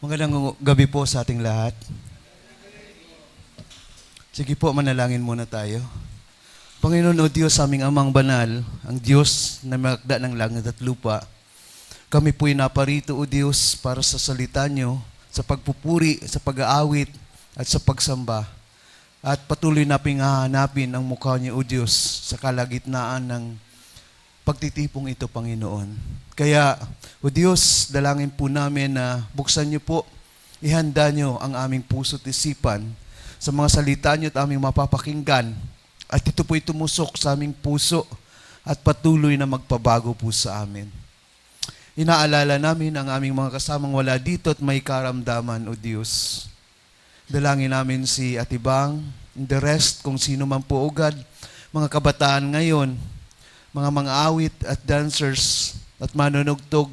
Magandang gabi po sa ating lahat. Sige po, manalangin muna tayo. Panginoon o Diyos, aming amang banal, ang Diyos na makda ng langit at lupa, kami po'y naparito o Diyos para sa salita nyo, sa pagpupuri, sa pag-aawit at sa pagsamba. At patuloy na hahanapin ang mukha niyo o Diyos sa kalagitnaan ng pagtitipong ito, Panginoon. Kaya, o Diyos, dalangin po namin na buksan niyo po, ihanda niyo ang aming puso't isipan sa mga salita niyo at aming mapapakinggan. At ito po'y tumusok sa aming puso at patuloy na magpabago po sa amin. Inaalala namin ang aming mga kasamang wala dito at may karamdaman, o Diyos. Dalangin namin si Atibang, the rest, kung sino man po, o God, mga kabataan ngayon, mga awit at dancers at manunugtog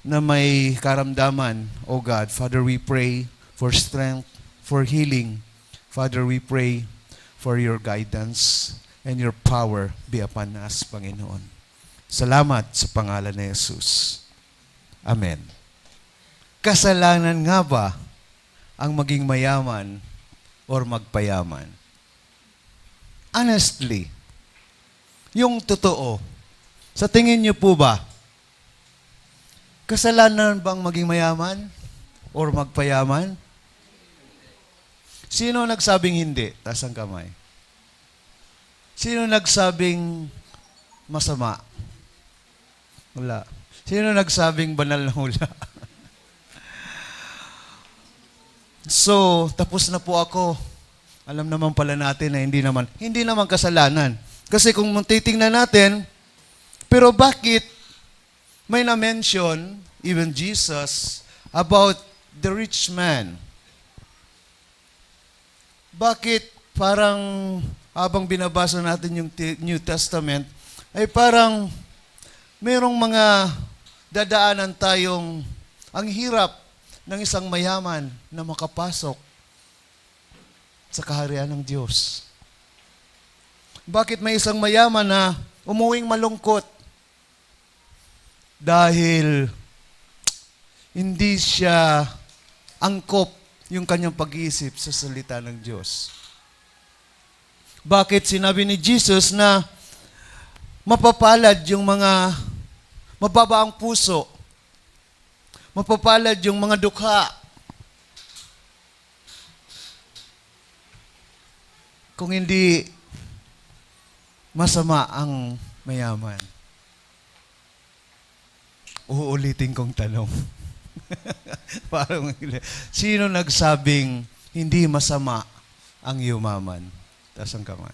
na may karamdaman, O God. Father, we pray for strength, for healing. Father, we pray for your guidance and your power be upon us, Panginoon. Salamat sa pangalan ni Jesus. Amen. Kasalanan nga ba ang maging mayaman or magpayaman? Honestly, yung totoo, sa tingin niyo po ba, kasalanan bang maging mayaman or magpayaman? Sino nagsabing hindi? Taas ang kamay. Sino nagsabing masama? Wala. Sino nagsabing banal na hula? So, tapos na po ako. Alam naman pala natin na hindi naman kasalanan. Kasi kung titingnan natin, pero bakit may na-mention, even Jesus, about the rich man? Bakit parang habang binabasa natin yung New Testament, ay parang merong mga dadaanan tayong ang hirap ng isang mayaman na makapasok sa kaharian ng Diyos. Bakit may isang mayaman na umuwing malungkot? Dahil hindi siya angkop yung kanyang pag-iisip sa salita ng Diyos. Bakit sinabi ni Jesus na mapapalad yung mga mababa ang puso, mapapalad yung mga dukha, kung hindi masama ang mayaman? Uulitin kong tanong. Parang, sino nagsabing hindi masama ang yumaman? Taas ang kamay.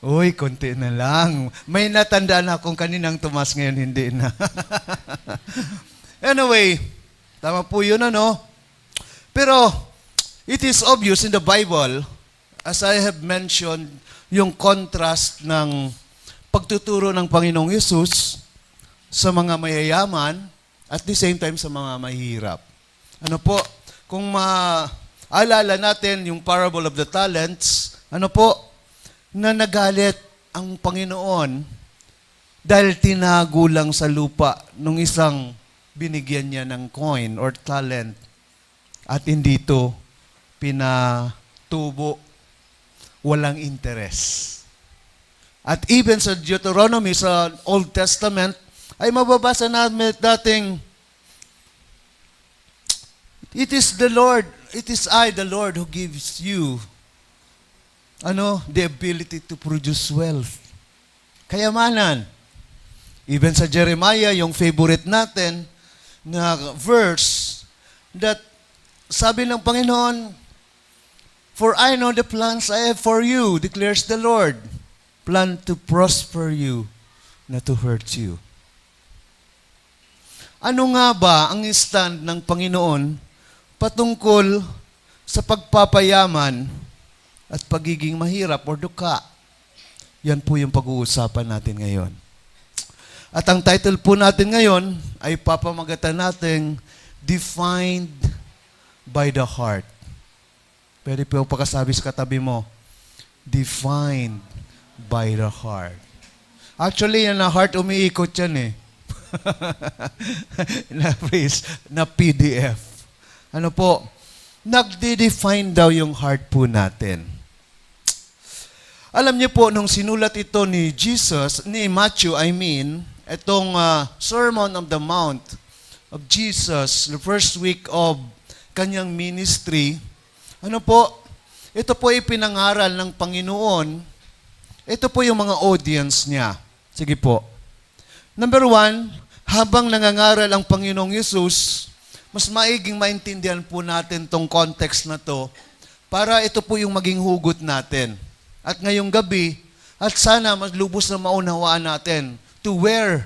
Uy, konti na lang. May natandaan akong kaninang tumas, ngayon hindi na. Anyway, tama po yun, ano? Pero, it is obvious in the Bible, as I have mentioned, yung contrast ng pagtuturo ng Panginoong Yesus sa mga mayayaman at the same time sa mga mahihirap. Ano po, kung maalala natin yung parable of the talents, ano po, na nagalit ang Panginoon dahil tinago lang sa lupa nung isang binigyan niya ng coin or talent at hindi ito pinatubo, walang interest. At even sa Deuteronomy, sa Old Testament, ay mababasa natin dating, it is I, the Lord, who gives you the ability to produce wealth. Kayamanan. Even sa Jeremiah, yung favorite natin na verse, that sabi ng Panginoon, for I know the plans I have for you, declares the Lord, plan to prosper you, not to hurt you. Ano nga ba ang stand ng Panginoon patungkol sa pagpapayaman at pagiging mahirap o dukha? Yan po yung pag-uusapan natin ngayon. At ang title po natin ngayon ay papamagatan natin, Defined by the Heart. Pwede po pagkasabi sa katabi mo, Defined by the Heart. Actually, yan na heart, umiikot yan eh. Na phrase, na PDF. Ano po? Nagde-define daw yung heart po natin. Alam niyo po, nung sinulat ito ni Jesus, ni Matthew, itong Sermon on the Mount of Jesus, the first week of kanyang ministry, ano po, ito po ay pinangaral ng Panginoon, ito po yung mga audience niya. Sige po. Number one, habang nangangaral ang Panginoong Yesus, mas maiging maintindihan po natin tong context na to para ito po yung maging hugot natin. At ngayong gabi, at sana mas lubos na maunawaan natin to where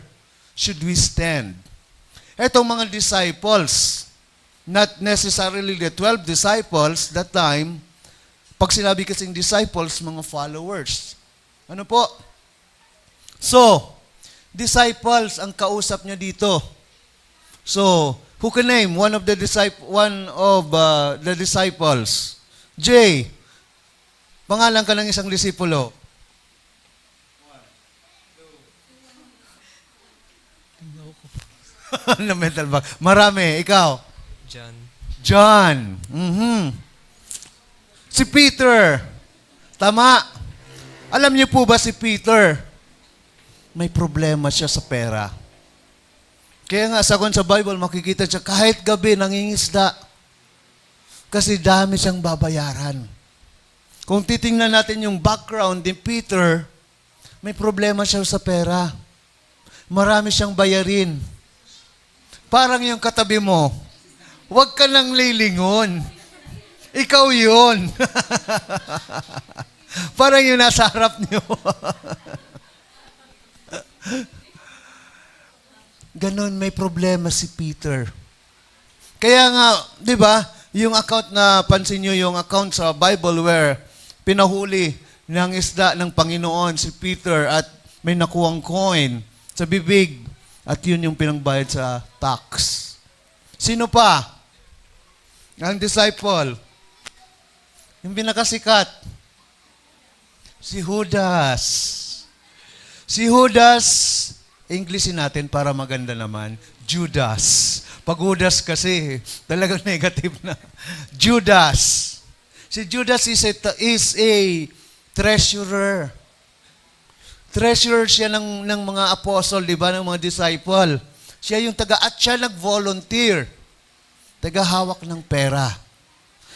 should we stand. Etong mga disciples, not necessarily the 12 disciples that time, pag sinabi kasing disciples, mga followers. Ano po? So, disciples ang kausap niya dito. So, who can name one of the disciples? J. Pangalan ka ng isang disipulo. Na mental ba? Marami. Ikaw? John. John. Si Peter. Tama. Alam niyo po ba si Peter? May problema siya sa pera. Kaya nga, sa Bible, makikita siya kahit gabi nangingisda. Kasi dami siyang babayaran. Kung titingnan natin yung background ni Peter, may problema siya sa pera. Marami siyang bayarin. Parang yung katabi mo, huwag ka nang lilingon. Ikaw yun. Parang yung nasa harap niyo. Ganon, may problema si Peter. Kaya nga, di ba, yung account na, pansin nyo yung account sa Bible where pinahuli ng isda ng Panginoon si Peter at may nakuwang coin sa bibig at yun yung pinangbayad sa tax. Sino pa? Ang disciple. Yung pinakasikat. Si Judas. Si Judas, Englishin natin para maganda naman, Judas. Pag Judas kasi, talagang negative na. Judas. Si Judas is a treasurer. Treasurer siya ng mga apostle, di ba, ng mga disciple. Siya yung at siya nag-volunteer. Tagahawak ng pera.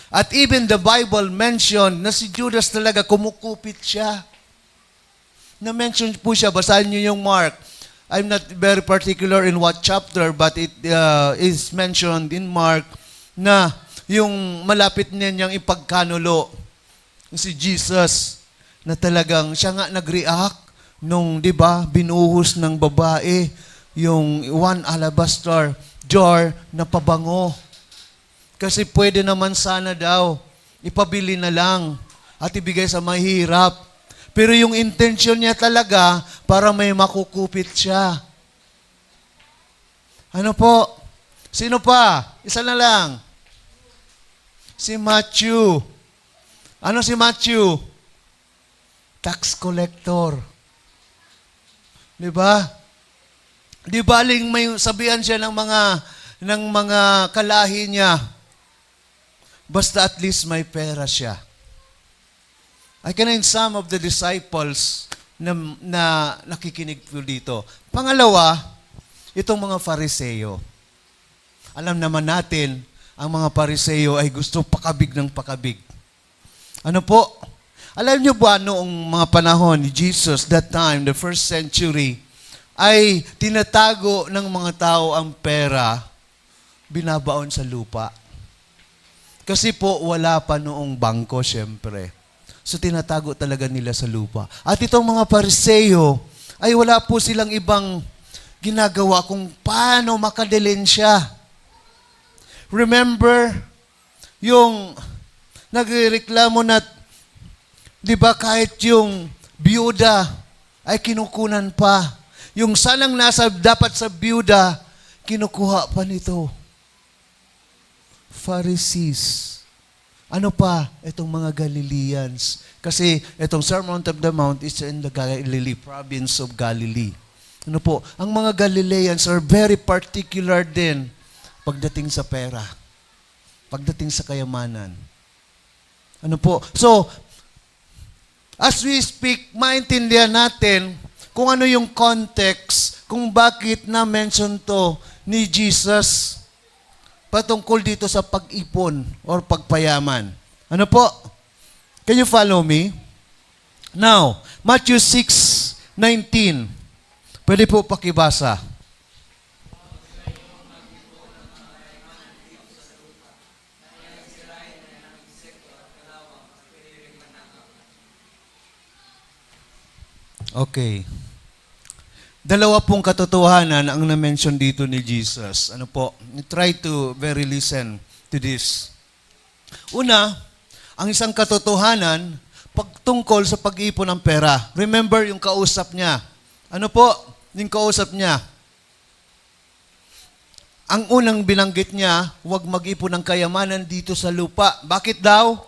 At even the Bible mentioned na si Judas talaga kumukupit siya. Na-mention po siya, basahin niyo yung Mark. I'm not very particular in what chapter, but it is mentioned in Mark na yung malapit niyang ipagkanulo si Jesus na talagang siya nga nag-react nung, di ba, binuhos ng babae yung one alabaster jar na pabango. Kasi pwede naman sana daw, ipabili na lang at ibigay sa mahirap. Pero yung intention niya talaga para may makukupit siya. Ano po? Sino pa? Isa na lang. Si Matthew. Ano si Matthew? Tax collector. Di ba? Di baling may sabihan siya ng mga kalahi niya. Basta at least may pera siya. I can name some of the disciples na nakikinig po dito. Pangalawa, itong mga Fariseo. Alam naman natin, ang mga Fariseo ay gusto pakabig ng pakabig. Ano po? Alam niyo ba noong mga panahon ni Jesus, that time, the first century, ay tinatago ng mga tao ang pera, binabaon sa lupa. Kasi po, wala pa noong bangko, syempre. So, tinatago talaga nila sa lupa. At itong mga Fariseo, ay wala po silang ibang ginagawa kung paano makadilin siya. Remember, yung nagreklamo na, di ba, kahit yung biyuda ay kinukunan pa. Yung sanang dapat sa biyuda, kinukuha pa nito. Pharisees. Ano pa? Itong mga Galileans. Kasi itong Sermon on the Mount is in the Galilee, province of Galilee. Ano po? Ang mga Galileans are very particular din pagdating sa pera. pagdating sa kayamanan. Ano po? So, as we speak, maintindihan natin kung ano yung context, kung bakit na-mention to ni Jesus patungkol dito sa pag-ipon or pagpayaman. Ano po? Can you follow me? Now, Matthew 6:19. Pwede po pakibasa. Okay. Dalawa pong katotohanan ang na-mention dito ni Jesus. Ano po? Try to very listen to this. Una, ang isang katotohanan pagtungkol sa pag-ipon ng pera. Remember yung kausap niya. Ano po? Yung kausap niya. Ang unang binanggit niya, huwag mag-ipon ng kayamanan dito sa lupa. Bakit daw?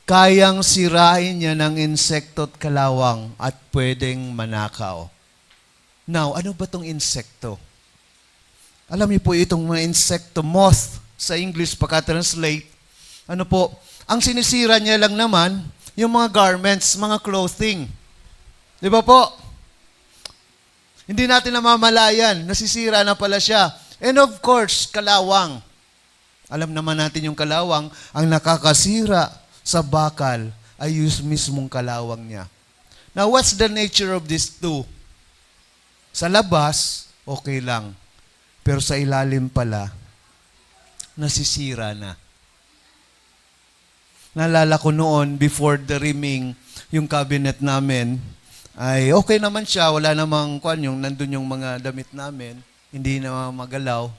Kayang sirain niya ng insekto at kalawang at pwedeng manakaw. Now, ano ba itong insekto? Alam niyo po itong mga insekto, moth, sa English pagka-translate. Ano po? Ang sinisira niya lang naman, yung mga garments, mga clothing. Di ba po? Hindi natin namamalayan, nasisira na pala siya. And of course, kalawang. Alam naman natin yung kalawang, ang nakakasira sa bakal ay yung mismong kalawang niya. Now, what's the nature of these two? Sa labas, okay lang. Pero sa ilalim pala, nasisira na. Naalala ko noon, before the rimming, yung cabinet namin, ay okay naman siya. Wala namang, yung nandun yung mga damit namin, hindi na magalaw.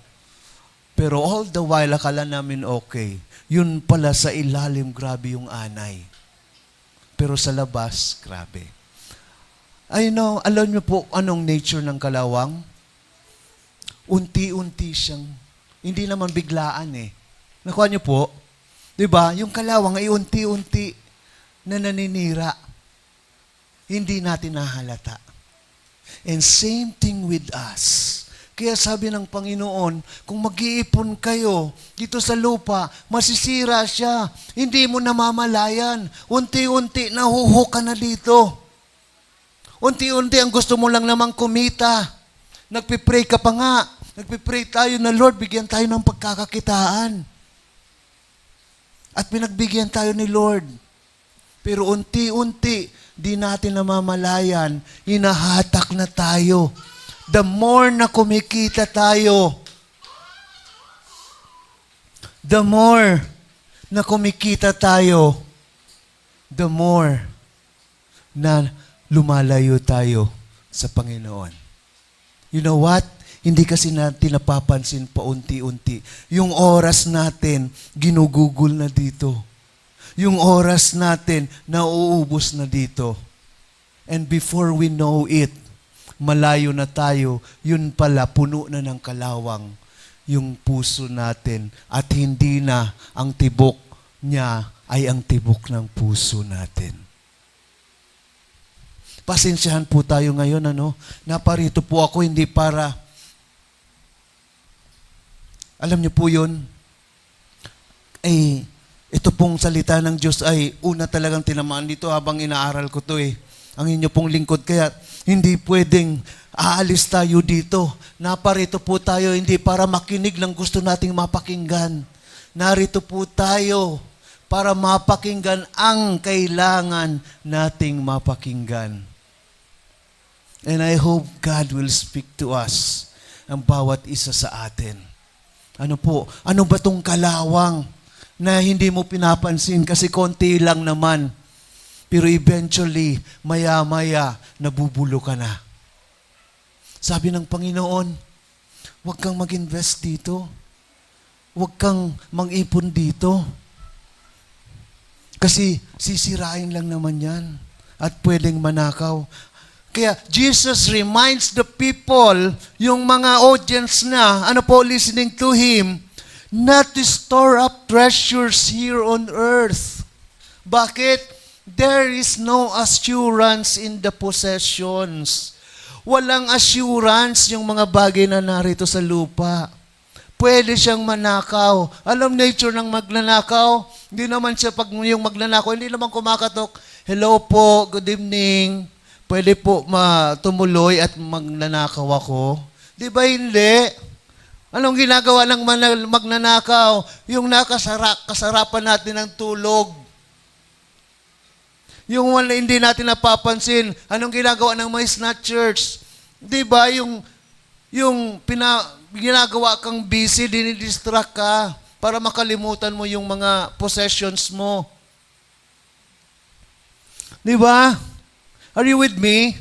Pero all the while, akala namin okay. Yun pala sa ilalim, grabe yung anay. Pero sa labas, grabe. Alam niyo po anong nature ng kalawang? Unti-unti siyang, hindi naman biglaan eh. Nakuha niyo po? Diba? Yung kalawang ay unti-unti na naninira. Hindi natin nahalata. And same thing with us. Kaya sabi ng Panginoon, kung mag-iipon kayo dito sa lupa, masisira siya. Hindi mo namamalayan. Unti-unti nahuho ka na dito. Unti-unti ang gusto mo lang namang kumita. Nagpipray ka pa nga. Nagpipray tayo na, Lord, bigyan tayo ng pagkakakitaan. At pinagbigyan tayo ni Lord. Pero unti-unti, di natin namamalayan, hinahatak na tayo. The more na kumikita tayo, the more na kumikita tayo, the more na lumalayo tayo sa Panginoon. You know what? Hindi kasi natin napapansin paunti-unti. Yung oras natin, ginugugol na dito. Yung oras natin, nauubos na dito. And before we know it, malayo na tayo, yun pala, puno na ng kalawang yung puso natin. At hindi na ang tibok niya ay ang tibok ng puso natin. Pasensyahan po tayo ngayon, Naparito po ako hindi para, alam niyo po yun, ito pong salita ng Diyos ay una talagang tinamaan dito habang inaaral ko to ang inyo pong lingkod. Kaya hindi pwedeng aalis tayo dito. Naparito po tayo hindi para makinig ng gusto nating mapakinggan. Narito po tayo para mapakinggan ang kailangan nating mapakinggan. And I hope God will speak to us ang bawat isa sa atin. Ano ba tong kalawang na hindi mo pinapansin kasi konti lang naman. Pero eventually, maya-maya, nabubulo ka na. Sabi ng Panginoon, huwag kang mag-invest dito. Huwag kang mang-ipon dito. Kasi sisirain lang naman yan. At pwedeng manakaw. Kaya Jesus reminds the people, yung mga audience na, listening to Him, not to store up treasures here on earth. Bakit? There is no assurance in the possessions. Walang assurance yung mga bagay na narito sa lupa. pwede siyang manakaw. Alam nature ng magnanakaw? Hindi naman siya pag yung magnanakaw, hindi naman kumakatok, hello po, good evening, pwede po tumuloy at magnanakaw ako. Di ba hindi? Anong ginagawa ng magnanakaw? Yung kasarapan natin ng tulog. Yung hindi natin napapansin. Anong ginagawa ng mga snatchers? Di ba? Ginagawa kang busy, dinidistract ka para makalimutan mo yung mga possessions mo. Di ba? Are you with me?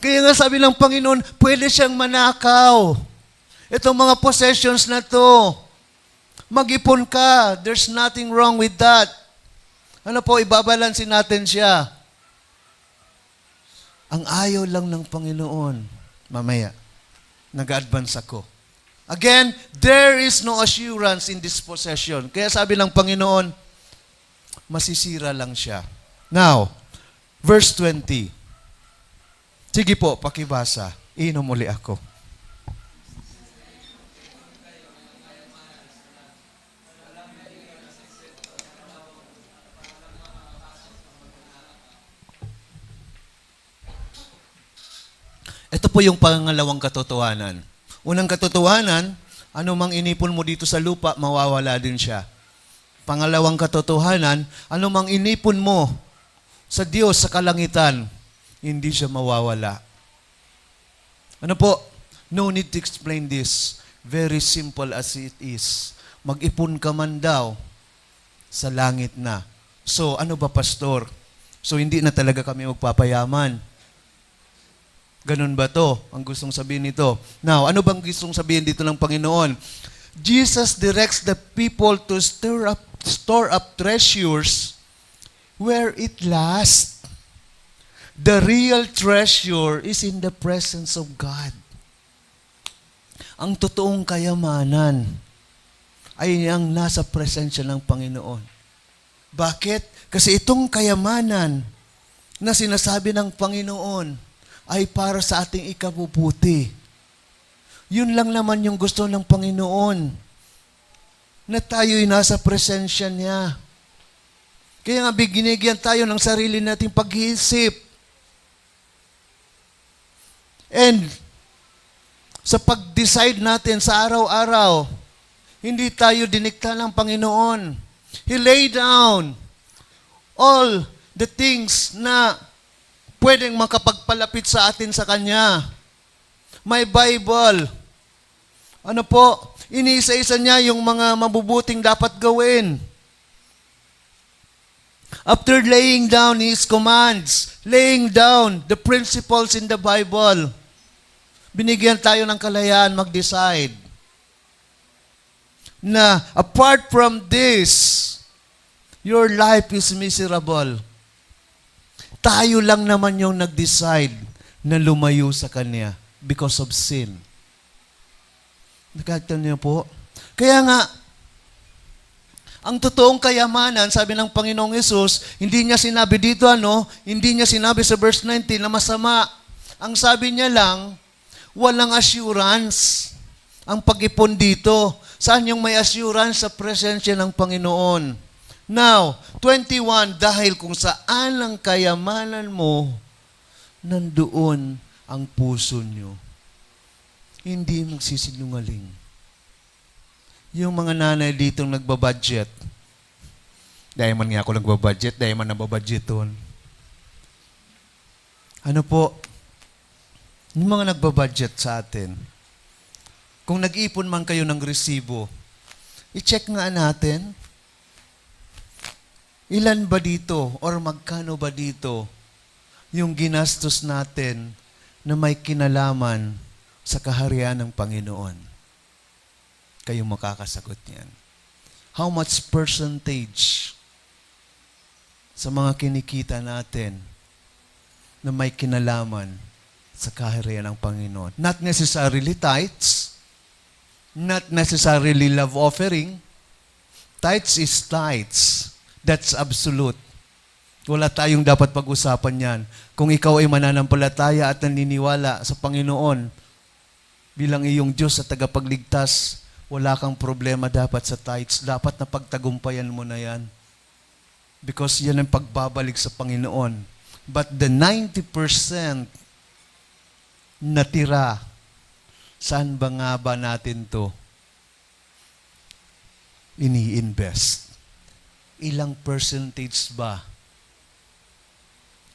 Kaya nga sabi ng Panginoon, pwede siyang manakaw. Itong mga possessions na to, mag-ipon ka. There's nothing wrong with that. Ano po, ibabalansin natin siya. Ang ayaw lang ng Panginoon, mamaya, nag-advance ako. Again, there is no assurance in this possession. Kaya sabi ng Panginoon, masisira lang siya. Now, verse 20. Sige po, pakibasa. Inom muli ako. Ito po yung pangalawang katotohanan. Unang katotohanan, anumang inipon mo dito sa lupa, mawawala din siya. Pangalawang katotohanan, anumang inipon mo sa Diyos, sa kalangitan, hindi siya mawawala. Ano po? No need to explain this. Very simple as it is. Mag-ipon ka man daw sa langit na. So, ano ba, pastor? So, hindi na talaga kami magpapayaman. Ganun ba to? Ang gustong sabihin nito. Now, ano bang gustong sabihin dito ng Panginoon? Jesus directs the people to store up treasures where it lasts. The real treasure is in the presence of God. Ang totoong kayamanan ay ang nasa presensya ng Panginoon. Bakit? Kasi itong kayamanan na sinasabi ng Panginoon ay para sa ating ikabubuti. Yun lang naman yung gusto ng Panginoon, na tayo'y nasa presensya niya. Kaya nga binigyan tayo ng sarili nating pag-iisip. And sa pag-decide natin sa araw-araw, hindi tayo dinikta ng Panginoon. He laid down all the things na pwedeng makapagpalapit sa atin sa Kanya. May Bible. Ano po? Iniisa-isa niya yung mga mabubuting dapat gawin. After laying down His commands, laying down the principles in the Bible, binigyan tayo ng kalayaan mag-decide na apart from this, your life is miserable. Tayo lang naman yung nag-decide na lumayo sa Kanya because of sin. Nakakita niyo po? Kaya nga, ang totoong kayamanan, sabi ng Panginoong Yesus, hindi niya sinabi dito hindi niya sinabi sa verse 19 na masama. Ang sabi niya lang, walang assurance ang pag-ipon dito. Saan yung may assurance? Sa presensya ng Panginoon. Now, 21, dahil kung saan ang kayamanan mo, nandoon ang puso nyo. Hindi magsisinungaling. Yung mga nanay ditong nagbabudget, dahil man nga ako nagbabudget, dahil man nababudgeton. Ano po? Yung mga nagbabudget sa atin, kung nag-ipon man kayo ng resibo, i-check nga natin, ilan ba dito or magkano ba dito yung ginastos natin na may kinalaman sa kaharian ng Panginoon? Kayo makakasagot niyan. How much percentage sa mga kinikita natin na may kinalaman sa kaharian ng Panginoon? Not necessarily tithes, not necessarily love offering. Tithes is tithes. That's absolute. Wala tayong dapat pag-usapan yan. Kung ikaw ay mananampalataya at naniniwala sa Panginoon bilang iyong Diyos at tagapagligtas, wala kang problema dapat sa tithes. Dapat na pagtagumpayan mo na yan. Because yan ang pagbabalik sa Panginoon. But the 90% natira, saan ba nga ba natin to ini-invest? Ilang percentage ba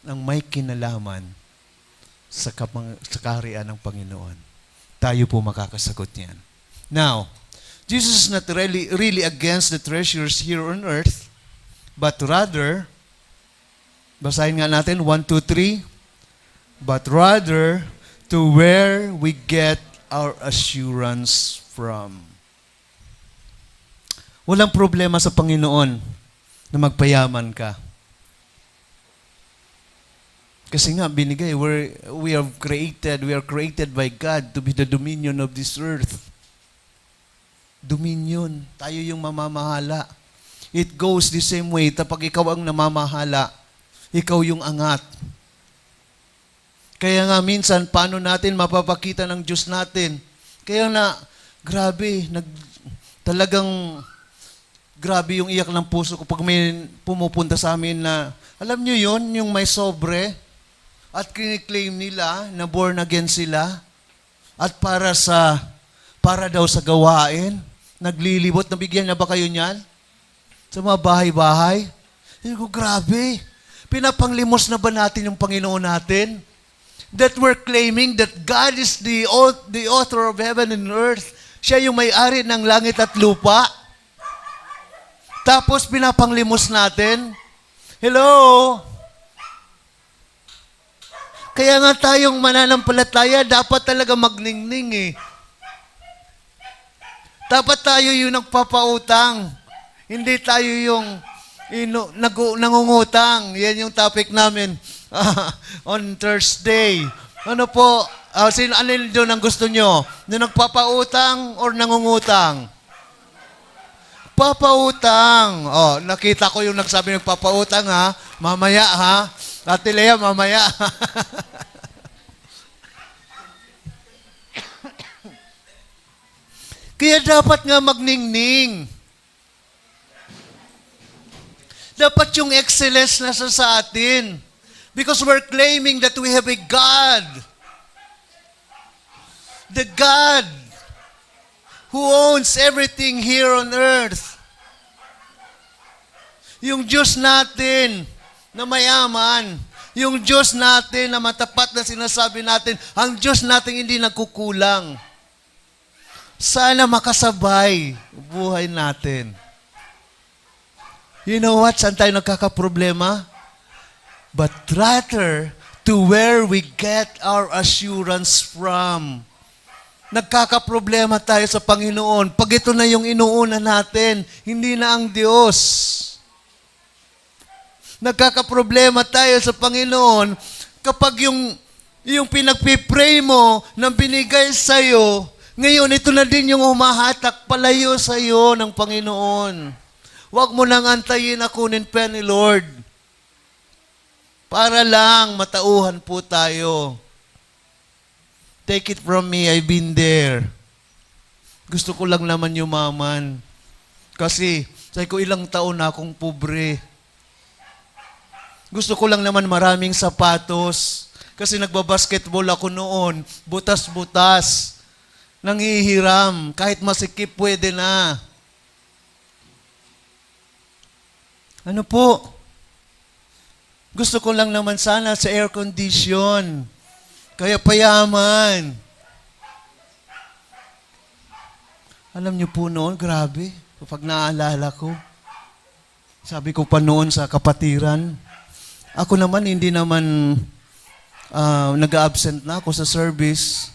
ang may kinalaman sa kaharian ng Panginoon? Tayo po makakasagot niyan. Now, Jesus is not really against the treasures here on earth, but rather, basahin nga natin, 1, 2, 3, but rather, to where we get our assurance from. Walang problema sa Panginoon na magpayaman ka. Kasi nga, binigay, we are created by God to be the dominion of this earth. Dominion. Tayo yung mamamahala. It goes the same way. Kapag ikaw ang namamahala, ikaw yung angat. Kaya nga minsan, paano natin mapapakita ng Diyos natin? Kaya na, grabe, talagang grabe yung iyak ng puso ko pag may pumupunta sa amin na, alam nyo yon, yung may sobre, at kiniklaim nila na born again sila, at para daw sa gawain, naglilibot, nabigyan na ba kayo niyan? Sa mga bahay-bahay? Hindi ko, grabe, pinapanglimos na ba natin yung Panginoon natin? That we're claiming that God is the author of heaven and earth. Siya yung may-ari ng langit at lupa. Tapos pinapanglimos natin. Hello? Kaya nga tayong mananampalataya, dapat talaga magningning eh. Dapat tayo yung nagpapautang. Hindi tayo yung nangungutang. Yan yung topic namin. On Thursday. Ano po? Alin doon ang gusto nyo? Na nagpapautang or nangungutang? Papautang. Oh, nakita ko yung nagsabi nagpapautang ha. Mamaya ha. Ate Lea, mamaya. Kaya dapat nga magningning. Dapat yung excellence nasa sa atin. Because we're claiming that we have a God. The God who owns everything here on earth. Yung Diyos natin na mayaman. Yung Diyos natin na matapat na sinasabi natin. Ang Diyos natin hindi nagkukulang. Sana makasabay buhay natin. You know what? Saan tayo nagkakaproblema? But rather, to where we get our assurance from. Nagkakaproblema tayo sa Panginoon. Pag ito na yung inuuna natin, hindi na ang Diyos. Nagkakaproblema tayo sa Panginoon kapag yung pinagpipray mo na binigay sa'yo, ngayon ito na din yung humahatak palayo sa'yo ng Panginoon. Huwag mo nang antayin na kunin pa ni Lord. Para lang matauhan po tayo. Take it from me, I've been there. Gusto ko lang naman yumaman. Kasi, sabi ko ilang taon na akong pobre. Gusto ko lang naman maraming sapatos. Kasi nagbabasketball ako noon. Butas-butas. Nanghihiram. Kahit masikip, pwede na. Ano po? Gusto ko lang naman sana sa air condition. Kaya payaman. Alam niyo po noon, grabe. Kapag naaalala ko, sabi ko pa noon sa kapatiran, ako naman hindi naman nag-absent na ako sa service.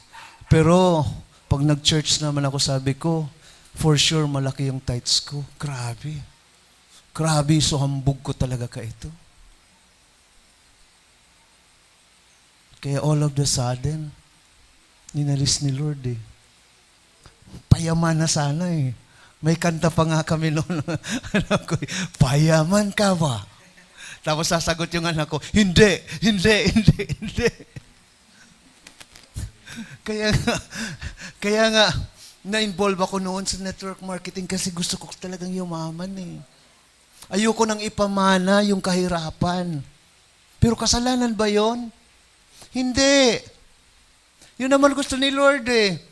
Pero pag nag-church naman ako, sabi ko, for sure malaki yung tithes ko. Grabe. Grabe, so hambog ko talaga ka ito. Kaya all of the sudden, ninalis ni Lord eh. Payaman na sana eh. May kanta pa nga kami noon. Anak ko, payaman ka ba? Tapos sasagot yung anak ko, hindi. Kaya nga, Na-involve ako noon sa network marketing kasi gusto ko talagang yumaman eh. Ayoko nang ipamana yung kahirapan. Pero kasalanan ba yon? Hindi. Yun naman gusto ni Lord eh.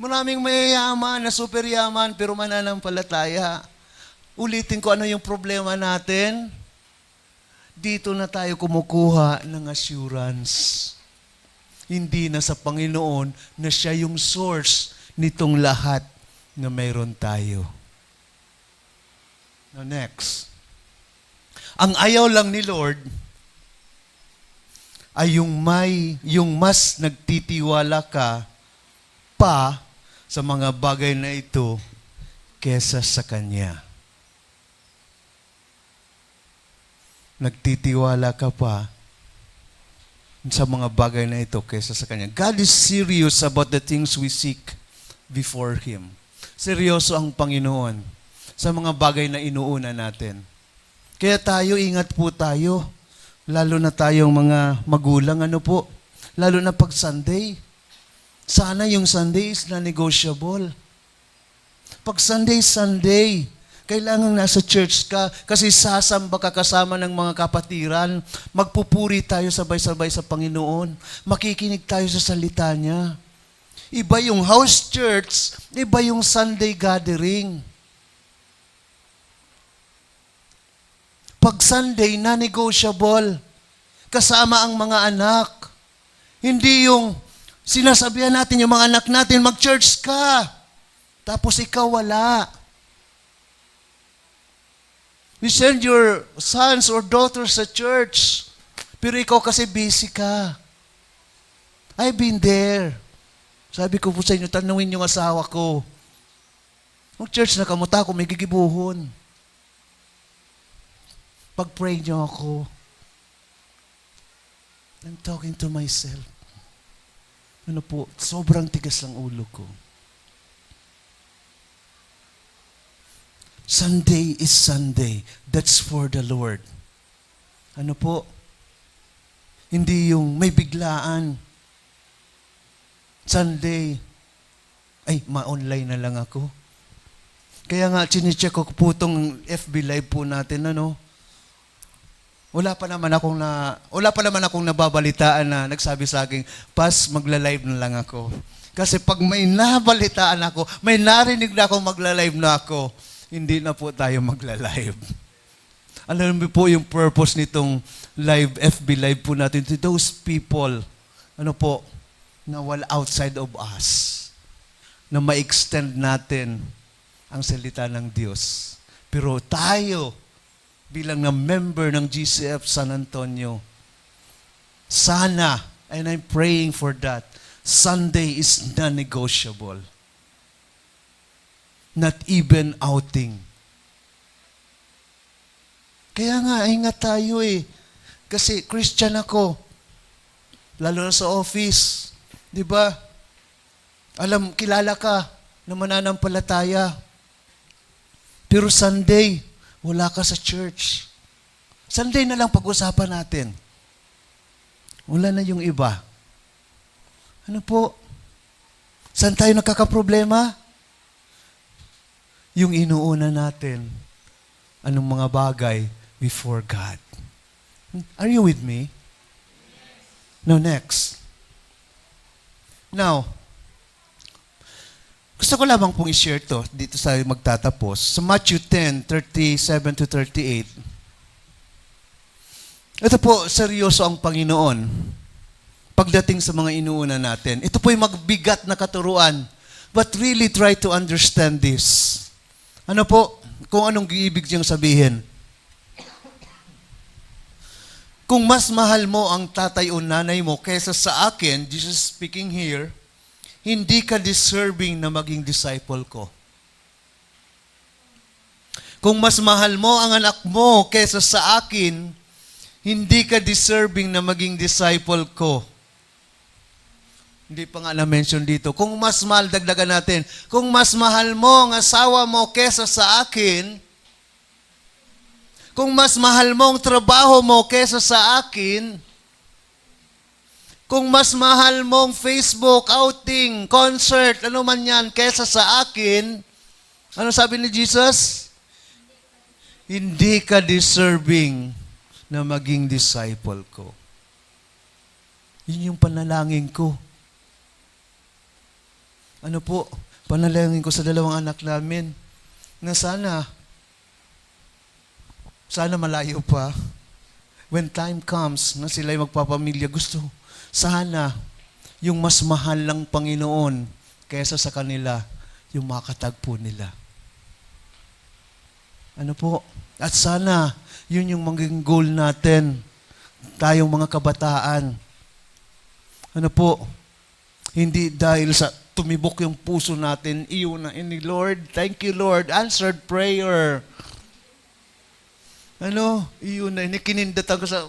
Maraming mayayaman na super yaman pero mananampalataya. Ulitin ko ano yung problema natin. Dito na tayo kumukuha ng assurance. Hindi na sa Panginoon na siya yung source nitong lahat na mayroon tayo. Now next. Ang ayaw lang ni Lord ay yung mas nagtitiwala ka pa sa mga bagay na ito kesa sa Kanya. Nagtitiwala ka pa sa mga bagay na ito kesa sa Kanya. God is serious about the things we seek before Him. Seryoso ang Panginoon sa mga bagay na inuuna natin. Kaya tayo, ingat po tayo. Lalo na tayong mga magulang, ano po? Lalo na pag Sunday. Sana yung Sunday is na-negotiable. Pag Sunday, kailangan nasa church ka kasi sasamba ka kasama ng mga kapatiran. Magpupuri tayo sabay-sabay sa Panginoon. Makikinig tayo sa salita niya. Iba yung house church, iba yung Sunday gathering. Pag Sunday, na-negotiable. Kasama ang mga anak. Hindi yung sinasabihan natin yung mga anak natin, mag-church ka. Tapos ikaw wala. You send your sons or daughters sa church. Pero ikaw kasi busy ka. I've been there. Sabi ko po sa inyo, tanungin yung asawa ko. Mag-church na kamuta ko, may gigibuhon. Pag-pray niyo ako. I'm talking to myself. Ano po, sobrang tigas ng ulo ko. Sunday is Sunday. That's for the Lord. Ano po? Hindi yung may biglaan. Sunday, ay, ma-online na lang ako. Kaya nga, chinecheck ko po itong FB Live po natin, ano? Wala pa naman akong nababalitaan na nagsabi sa akin, Pas, magla-live na lang ako. Kasi pag may nabalitaan ako, may narinig na ako magla-live na ako, hindi na po tayo magla-live. Alam mo po yung purpose nitong live, FB Live po natin, to those people, ano po, na wala outside of us, na ma-extend natin ang salita ng Diyos. Pero tayo, bilang na member ng GCF San Antonio, sana, and I'm praying for that, Sunday is non-negotiable. Not even outing. Kaya nga, ingat tayo eh. Kasi Christian ako. Lalo na sa office. Di ba? Kilala ka na mananampalataya. Pero Sunday, wala ka sa church. Sunday na lang pag-usapan natin. Wala na yung iba. Ano po? Saan tayo nakakaproblema? Yung inuuna natin. Anong mga bagay before God. Are you with me? Now, next. Now, gusto ko lamang pong i-share to dito sa magtatapos. Sa Matthew 10:37-38. Ito po, seryoso ang Panginoon pagdating sa mga inuuna natin. Ito po yung magbigat na katuruan. But really try to understand this. Ano po? Kung anong ibig niyang sabihin. Kung mas mahal mo ang tatay o nanay mo kaysa sa akin, Jesus speaking here, hindi ka deserving na maging disciple ko. Kung mas mahal mo ang anak mo kaysa sa akin, hindi ka deserving na maging disciple ko. Hindi pa nga na-mention dito. Kung mas mahal, dagdagan natin, kung mas mahal mo ang asawa mo kaysa sa akin, kung mas mahal mo ang trabaho mo kaysa sa akin, Kung mas mahal mong Facebook, outing, concert, ano man yan, kesa sa akin, ano sabi ni Jesus? Hindi ka deserving na maging disciple ko. Yun yung panalangin ko. Ano po? Panalangin ko sa dalawang anak namin na sana malayo pa. When time comes na sila'y magpapamilya, gusto, sana yung mas mahal ng Panginoon kaysa sa kanila, yung makatagpo nila. Ano po? At sana, yun yung maging goal natin, tayong mga kabataan. Ano po? Hindi dahil sa tumibok yung puso natin, iyon na ini, Lord, thank you, Lord, answered prayer. Ano? Iyon na, inikinindatan ko sa,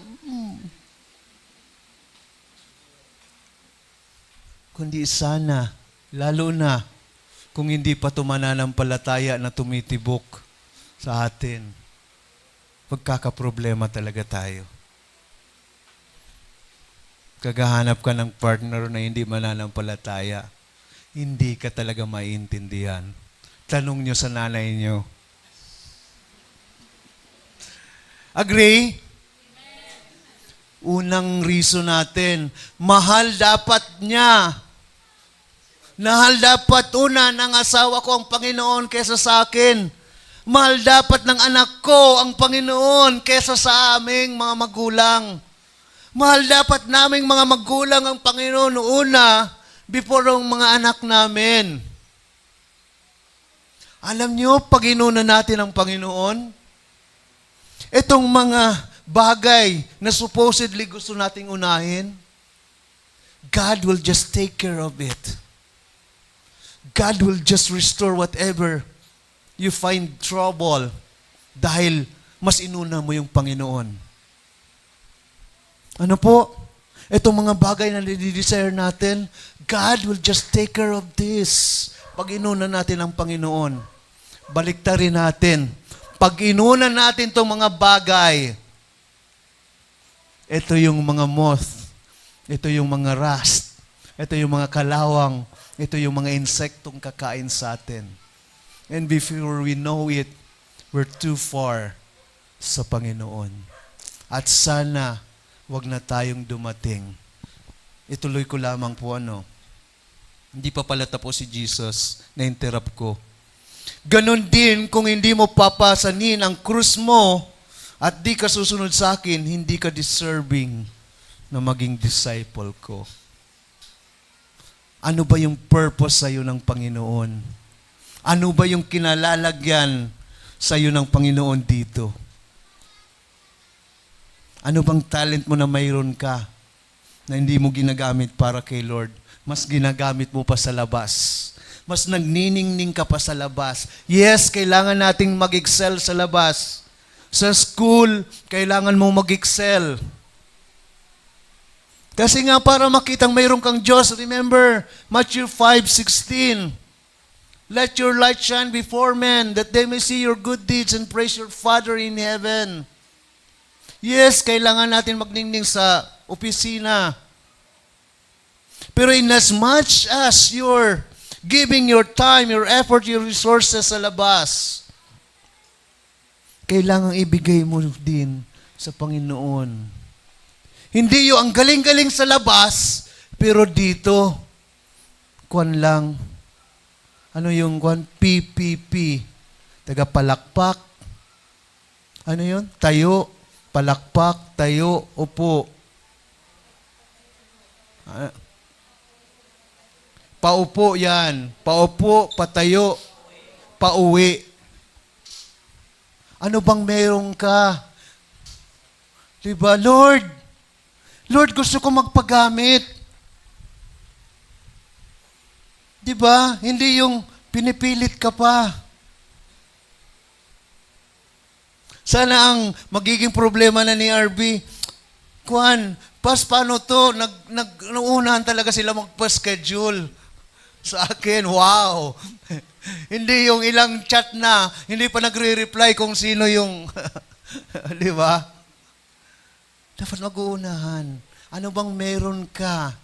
kundi sana, lalo na, kung hindi pa tumananampalataya na tumitibok sa atin, pagkakaproblema talaga tayo. Kagahanap ka ng partner na hindi mananampalataya, hindi ka talaga maiintindihan. Tanong nyo sa nanay nyo. Agree? Unang reason natin, mahal dapat niya. Mahal dapat una ng asawa ko ang Panginoon kesa sa akin. Mahal dapat ng anak ko ang Panginoon kesa sa aming mga magulang. Mahal dapat naming mga magulang ang Panginoon una before ang mga anak namin. Alam nyo, pag inuna natin ang Panginoon, itong mga bagay na supposedly gusto nating unahin, God will just take care of it. God will just restore whatever you find trouble dahil mas inuna mo yung Panginoon. Ano po? Itong mga bagay na nidesire natin, God will just take care of this. Pag inuna natin ang Panginoon, baliktarin natin. Pag inuna natin itong mga bagay, ito yung mga moth, ito yung mga rust, ito yung mga kalawang, ito yung mga insektong kakain sa atin. And before we know it, we're too far sa Panginoon. At sana, wag na tayong dumating. Ituloy ko lamang po hindi pa pala tapos si Jesus, na-interrupt ko. Ganon din kung hindi mo papasanin ang krus mo at di ka susunod sa akin, hindi ka deserving na maging disciple ko. Ano ba yung purpose sa'yo ng Panginoon? Ano ba yung kinalalagyan sa'yo ng Panginoon dito? Ano bang talent mo na mayroon ka na hindi mo ginagamit para kay Lord? Mas ginagamit mo pa sa labas. Mas nagniningning ka pa sa labas. Yes, kailangan nating mag-excel sa labas. Sa school, kailangan mo mag-excel. Kasi nga para makitang mayroon kang Diyos, remember, Matthew 5:16, let your light shine before men, that they may see your good deeds and praise your Father in heaven. Yes, kailangan natin magningning sa opisina. Pero in as much as you're giving your time, your effort, your resources sa labas, kailangan ibigay mo din sa Panginoon. Hindi yung ang galing-galing sa labas, pero dito, kwan lang, ano yung kwan? PPP. Tagapalakpak. Ano yun? Tayo. Palakpak, tayo, upo. Paupo yan. Paupo, patayo, pauwi. Ano bang meron ka? Diba, Lord, gusto ko magpagamit. Diba? Hindi yung pinipilit ka pa. Sana ang magiging problema na ni RB, paano to? Nauunahan talaga sila magpa-schedule sa akin. Wow! Hindi yung ilang chat na, hindi pa nagre-reply kung sino yung, di ba? Dapat mag-uunahan. Ano bang meron ka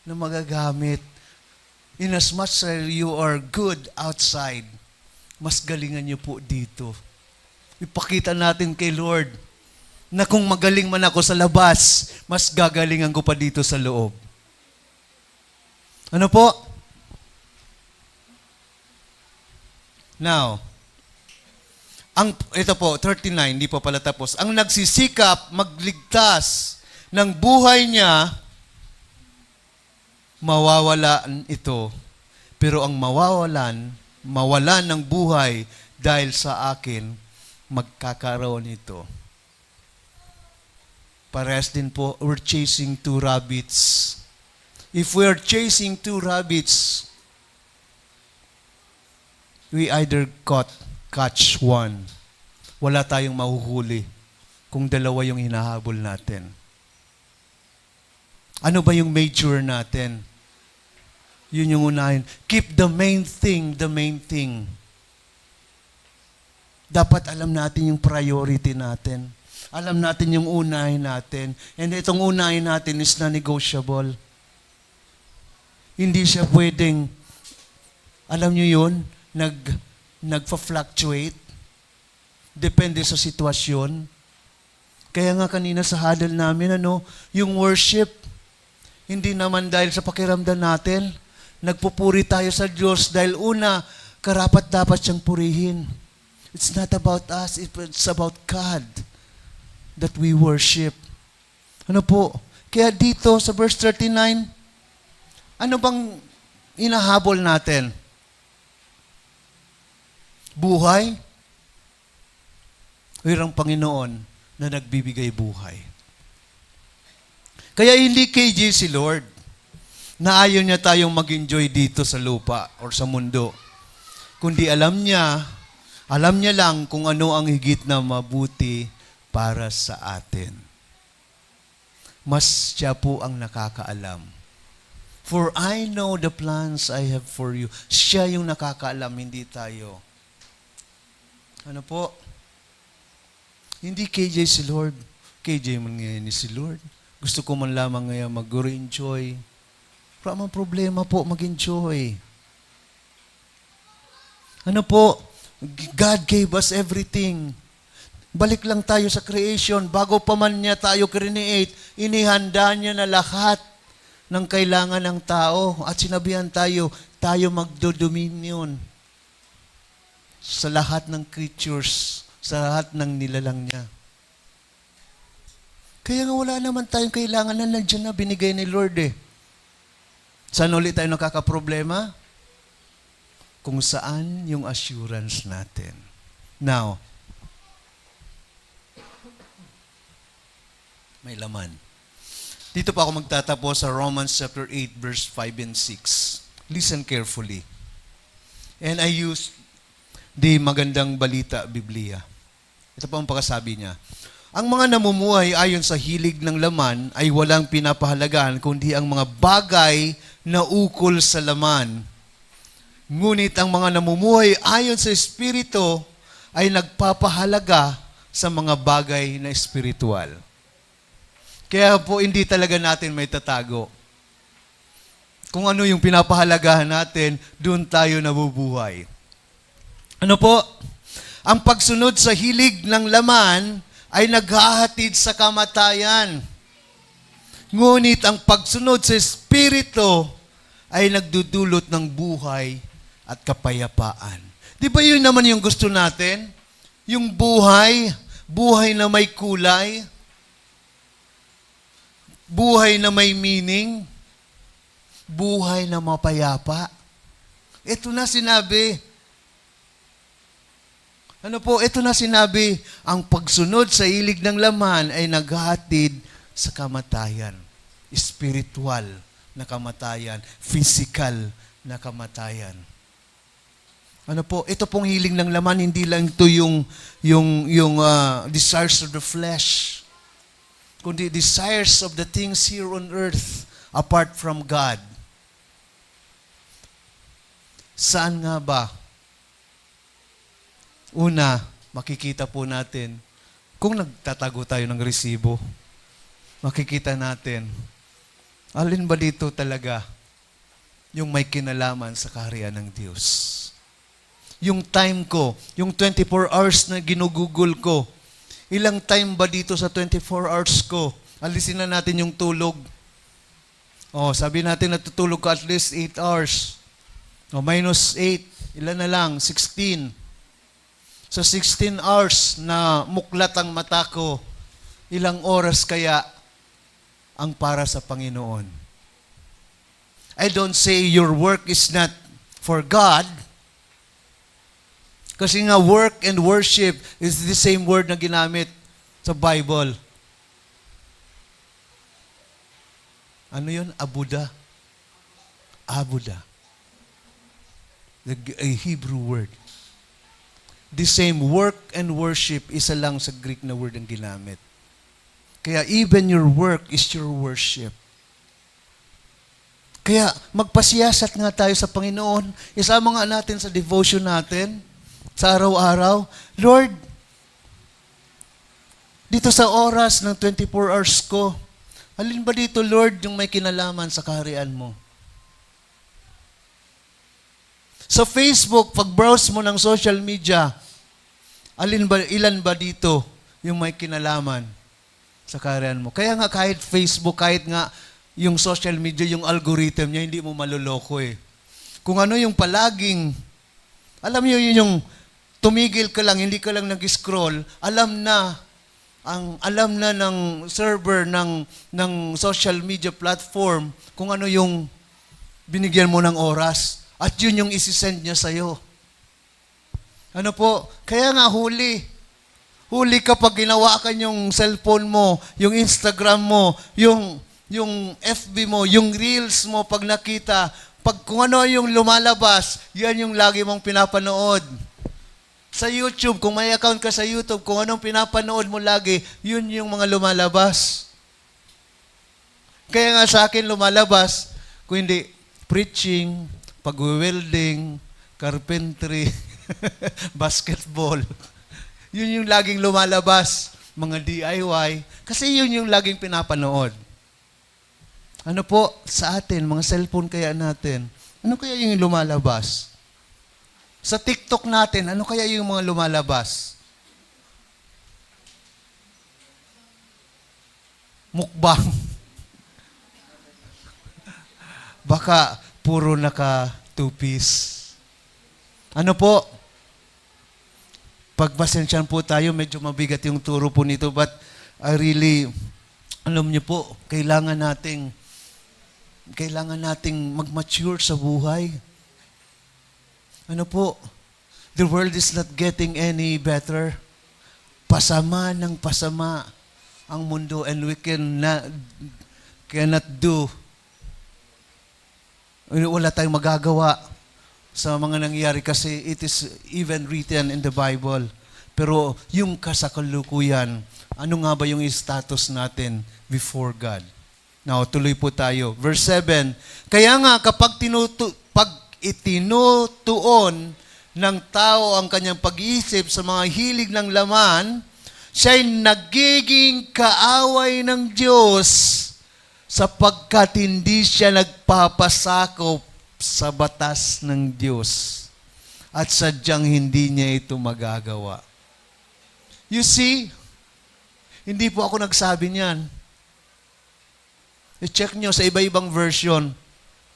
na magagamit? In as much as you are good outside, mas galingan niyo po dito. Ipakita natin kay Lord na kung magaling man ako sa labas, mas gagalingan ko pa dito sa loob. Ano po? Now, ito po, 39, hindi pa pala tapos. Ang nagsisikap magligtas ng buhay niya, mawawalan ito. Pero ang mawalan ng buhay dahil sa akin, magkakaroon ito. Parehas din po, we're chasing two rabbits. If we're chasing two rabbits, we either catch one. Wala tayong mahuhuli kung dalawa yung hinahabol natin. Ano ba yung major natin? Yun yung unahin. Keep the main thing, the main thing. Dapat alam natin yung priority natin. Alam natin yung unahin natin. And itong unahin natin is non-negotiable. Hindi siya pwedeng, alam nyo yun, nagfa-fluctuate. Depende sa sitwasyon. Kaya nga kanina sa huddle namin, yung worship, hindi naman dahil sa pakiramdam natin, nagpupuri tayo sa Diyos dahil una, karapat-dapat siyang purihin. It's not about us, it's about God that we worship. Ano po? Kaya dito sa verse 39, ano bang inahabol natin? Buhay? O yung Panginoon na nagbibigay buhay? Kaya hindi KJ si Lord na ayaw niya tayong mag-enjoy dito sa lupa or sa mundo. Kundi alam niya lang kung ano ang higit na mabuti para sa atin. Mas siya po ang nakakaalam. For I know the plans I have for you. Siya yung nakakaalam, hindi tayo. Ano po? Hindi KJ si Lord. KJ man ngayon ni si Lord. Gusto ko man lamang ngayon mag-enjoy. Wala mang problema po, mag-enjoy. Ano po? God gave us everything. Balik lang tayo sa creation. Bago pa man niya tayo create, inihanda niya na lahat ng kailangan ng tao. At sinabihan tayo magdo-dominion sa lahat ng creatures, sa lahat ng nilalang niya. Kaya nga wala naman tayong kailangan na nandiyan na binigay ni Lord eh. Saan ulit tayo nakakaproblema? Kung saan yung assurance natin. Now, may laman. Dito pa ako magtatapos sa Romans chapter 8, verse 5 and 6. Listen carefully. And I use the Magandang Balita Biblia. Ito pa ang pagkasabi niya. Ang mga namumuhay ayon sa hilig ng laman ay walang pinapahalagahan kundi ang mga bagay na ukol sa laman. Ngunit ang mga namumuhay ayon sa Espiritu ay nagpapahalaga sa mga bagay na espiritual. Kaya po hindi talaga natin may tatago. Kung ano yung pinapahalagahan natin, doon tayo nabubuhay. Ano po? Ang pagsunod sa hilig ng laman ay naghahatid sa kamatayan. Ngunit ang pagsunod sa Espiritu ay nagdudulot ng buhay at kapayapaan. Di ba yun naman yung gusto natin? Yung buhay na may kulay, buhay na may meaning, buhay na mapayapa. Ito na sinabi. Ano po? Ito na sinabi, ang pagsunod sa hilig ng laman ay naghahatid sa kamatayan. Spiritual na kamatayan. Physical na kamatayan. Ano po? Ito pong hiling ng laman, hindi lang ito yung desires of the flesh, kundi desires of the things here on earth apart from God. Saan nga ba? Una, makikita po natin kung nagtatago tayo ng resibo. makikita natin, alin ba dito talaga yung may kinalaman sa kaharian ng Diyos? Yung time ko, yung 24 hours na ginugugol ko, ilang time ba dito sa 24 hours ko? Alisin na natin yung tulog. Sabi natin natutulog ka at least 8 hours. Minus 8, ilan na lang? 16. Sa 16 hours na muklat ang mata ko, ilang oras kaya ang para sa Panginoon? I don't say your work is not for God. Kasi nga work and worship is the same word na ginamit sa Bible. Ano yun? Abuda. Abuda. A Hebrew word. The same work and worship, isa lang sa Greek na word ang ginamit. Kaya even your work is your worship. Kaya magpasiyasat nga tayo sa Panginoon. Isama nga natin sa devotion natin, sa araw-araw. Lord, dito sa oras ng 24 hours ko, alin ba dito, Lord, yung may kinalaman sa kaharian mo? Sa Facebook, pag-browse mo ng social media, ilan ba dito yung may kinalaman sa kaharian mo? Kaya nga kahit Facebook, kahit nga yung social media, yung algorithm niya, hindi mo maluloko eh. Kung ano yung palaging, alam niyo yun yung tumigil ka lang, hindi ka lang nag-scroll, alam na ng server ng social media platform kung ano yung binigyan mo ng oras. At yun yung isi-send niya sa'yo. Ano po? Kaya nga huli. Huli kapag ginawakan yung cellphone mo, yung Instagram mo, yung FB mo, yung Reels mo, pag nakita, pag kung ano yung lumalabas, yan yung lagi mong pinapanood. Sa YouTube, kung may account ka sa YouTube, kung anong pinapanood mo lagi, yun yung mga lumalabas. Kaya nga sa akin lumalabas, kung hindi preaching, pag-welding, carpentry, basketball. Yun yung laging lumalabas. Mga DIY. Kasi yun yung laging pinapanood. Ano po, sa atin, mga cellphone kaya natin, ano kaya yung lumalabas? Sa TikTok natin, ano kaya yung mga lumalabas? Mukbang. Baka puro naka two-piece. Ano po? Pagpasensyahan po tayo, medyo mabigat yung turo po nito, but I really, alam niyo po, kailangan nating mag-mature sa buhay. Ano po? The world is not getting any better. Pasama ng pasama ang mundo, and we cannot do. Wala tayong magagawa sa mga nangyayari kasi it is even written in the Bible. Pero yung kasakalukuyan, ano nga ba yung status natin before God? Now, tuloy po tayo. Verse 7, kaya nga kapag itinutuon ng tao ang kanyang pag-iisip sa mga hilig ng laman, siya'y nagiging kaaway ng Diyos sapagkat hindi siya nagpapasakop sa batas ng Diyos at sadyang hindi niya ito magagawa. You see, hindi po ako nagsabi niyan. I-check nyo sa iba-ibang version.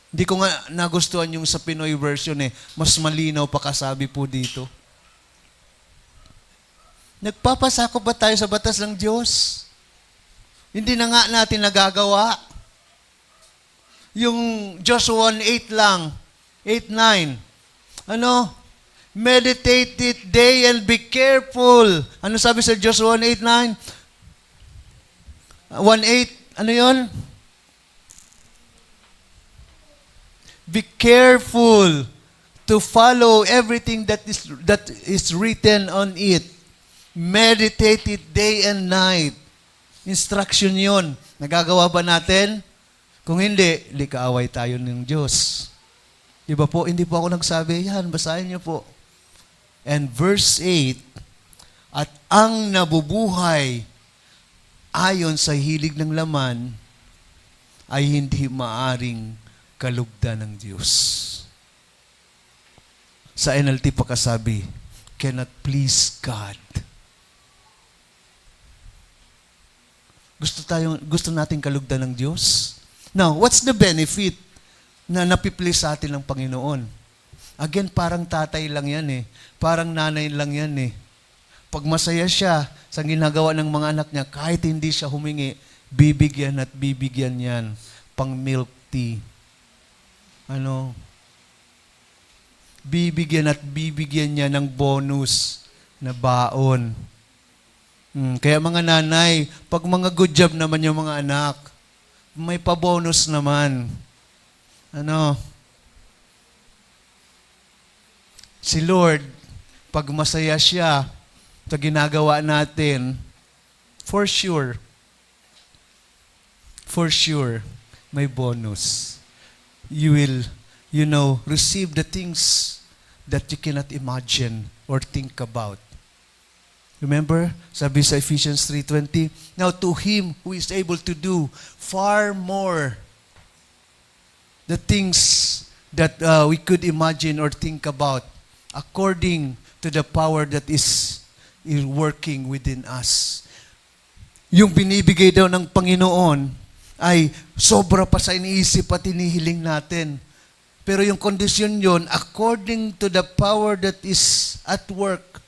Hindi ko nga nagustuhan yung sa Pinoy version eh. Mas malinaw pa kasabi po dito. Nagpapasakop ba tayo sa batas ng Diyos? Hindi na nga natin nagagawa. Yung Joshua 1:8 lang, 8:9. Ano? Meditate it day and be careful. Ano sabi sa Joshua 1:8:9? 1:8, ano yun? Be careful to follow everything that is written on it. Meditate it day and night. Instruction yun. Nagagawa ba natin? Kung hindi kaaway tayo ng Diyos. Diba po? Hindi po ako nagsabi, yan, basahin niyo po. And verse 8, at ang nabubuhay ayon sa hilig ng laman ay hindi maaring kalugdan ng Diyos. Sa NLT pagkasabi, cannot please God. Gusto nating kalugdan ng Diyos? Now, what's the benefit na napiplease sa atin ng Panginoon? Again, parang tatay lang yan eh. Parang nanay lang yan eh. Pag masaya siya sa ginagawa ng mga anak niya, kahit hindi siya humingi, bibigyan at bibigyan yan. Pang milk tea. Bibigyan at bibigyan niya ng bonus na baon. Kaya mga nanay, pag mga good job naman yung mga anak, may pa-bonus naman. Si Lord, pag masaya siya sa ginagawa natin, for sure, may bonus. You will, receive the things that you cannot imagine or think about. Remember, sabi sa Ephesians 3:20, now to Him who is able to do far more the things that we could imagine or think about, according to the power that is working within us. Yung binibigay daw ng Panginoon ay sobra pa sa iniisip at inihiling natin. Pero yung kondisyon yon, according to the power that is at work,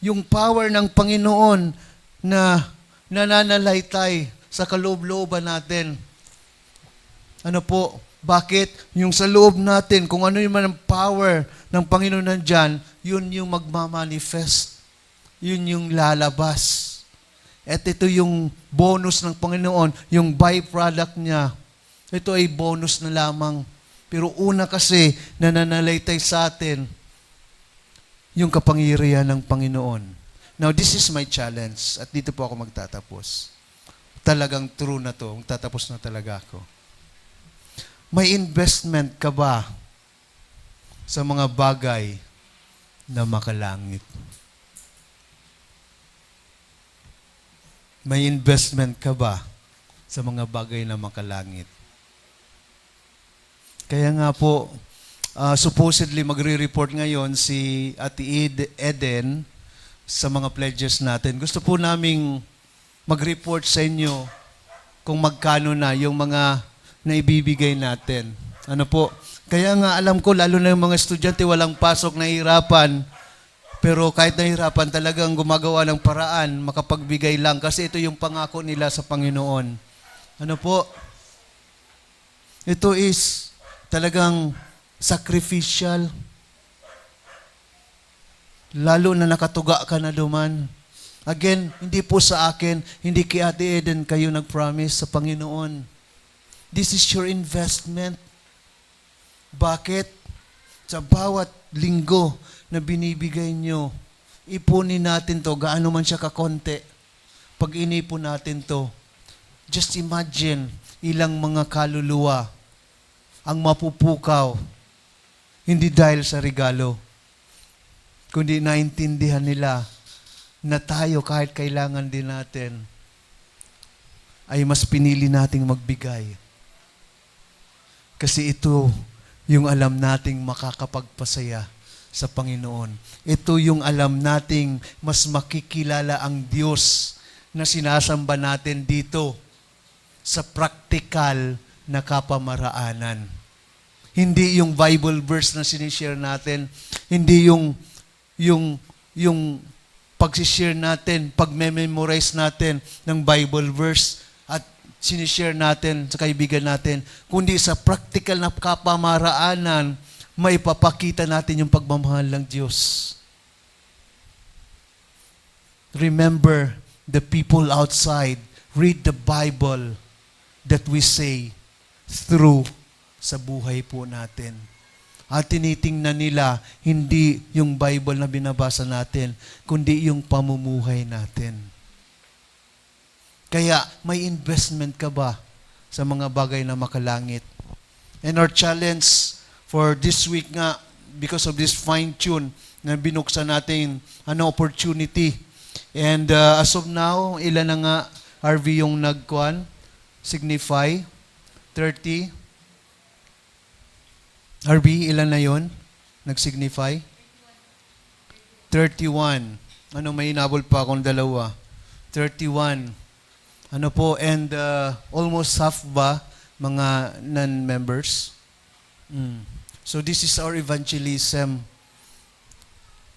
yung power ng Panginoon na nananalaytay sa kaloob-looban natin. Bakit? Yung sa loob natin, kung ano yung man ang power ng Panginoon nandyan, yun yung magmamanifest. Yun yung lalabas. At ito yung bonus ng Panginoon, yung byproduct niya. Ito ay bonus na lamang. Pero una kasi, nananalaytay sa atin, yung kapangyarihan ng Panginoon. Now, this is my challenge. At dito po ako magtatapos. Talagang true na to. Magtatapos na talaga ako. May investment ka ba sa mga bagay na makalangit? May investment ka ba sa mga bagay na makalangit? Kaya nga po, supposedly magre-report ngayon si Ate Eden sa mga pledges natin. Gusto po naming mag-report sa inyo kung magkano na yung mga naibibigay natin. Kaya nga alam ko, lalo na yung mga estudyante walang pasok, nahihirapan. Pero kahit nahihirapan, talagang gumagawa ng paraan, makapagbigay lang. Kasi ito yung pangako nila sa Panginoon. Ito is talagang sacrificial. Lalo na nakatuga ka na duman. Again, hindi po sa akin, hindi kay Ate Eden kayo nag-promise sa Panginoon. This is your investment. Bakit? Sa bawat linggo na binibigay nyo, ipunin natin to, gaano man siya kakonti. Pag inipon natin to, just imagine ilang mga kaluluwa ang mapupukaw, hindi dahil sa regalo, kundi naintindihan nila na tayo kahit kailangan din natin, ay mas pinili nating magbigay. Kasi ito yung alam nating makakapagpasaya sa Panginoon. Ito yung alam nating mas makikilala ang Diyos na sinasamba natin dito sa practical na kapamaraanan. Hindi yung Bible verse na sinishare natin, hindi yung pag-share natin, pag-memorize natin ng Bible verse at sinishare natin sa kaibigan natin, kundi sa practical na kapamaraanan, maipapakita natin yung pagmamahal ng Diyos. Remember, the people outside read the Bible that we say through sa buhay po natin. At tinitingnan nila, hindi yung Bible na binabasa natin, kundi yung pamumuhay natin. Kaya, may investment ka ba sa mga bagay na makalangit? And our challenge for this week nga, because of this fine-tune na binuksan natin, opportunity. And as of now, ilan na nga RV yung nagkuan, signify, 30. RV, ilan na yon? Nag-signify? 31. Ano, may inabol pa akong dalawa. 31. Ano po, and almost half ba mga non-members? So this is our evangelism.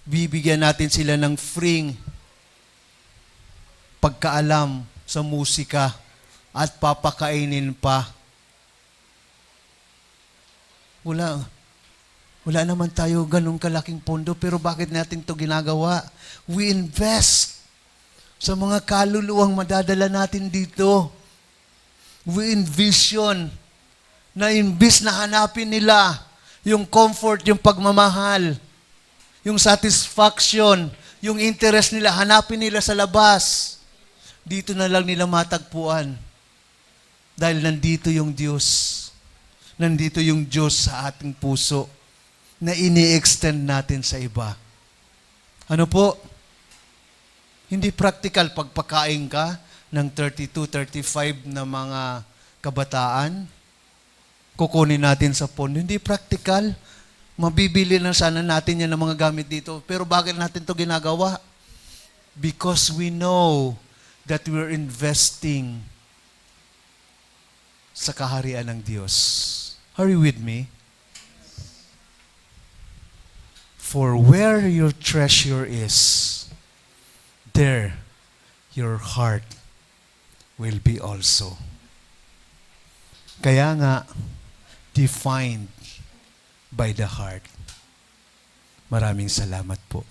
Bibigyan natin sila ng free pagkaalam sa musika at papakainin pa. Wala naman tayo ganong kalaking pondo, pero bakit natin to ginagawa? We invest sa mga kaluluwang madadala natin dito. We envision na imbis na hanapin nila yung comfort, yung pagmamahal, yung satisfaction, yung interest nila, hanapin nila sa labas. Dito na lang nila matagpuan. Dahil nandito yung Diyos. Nandito yung Diyos sa ating puso na ini-extend natin sa iba. Ano po? Hindi practical pagpakain ka ng 32, 35 na mga kabataan. Kukunin natin sa pondo. Hindi practical. Mabibili na sana natin yan ng mga gamit dito. Pero bakit natin to ginagawa? Because we know that we're investing sa kaharian ng Diyos. Are you with me? For where your treasure is, there your heart will be also. Kaya nga, defined by the heart. Maraming salamat po.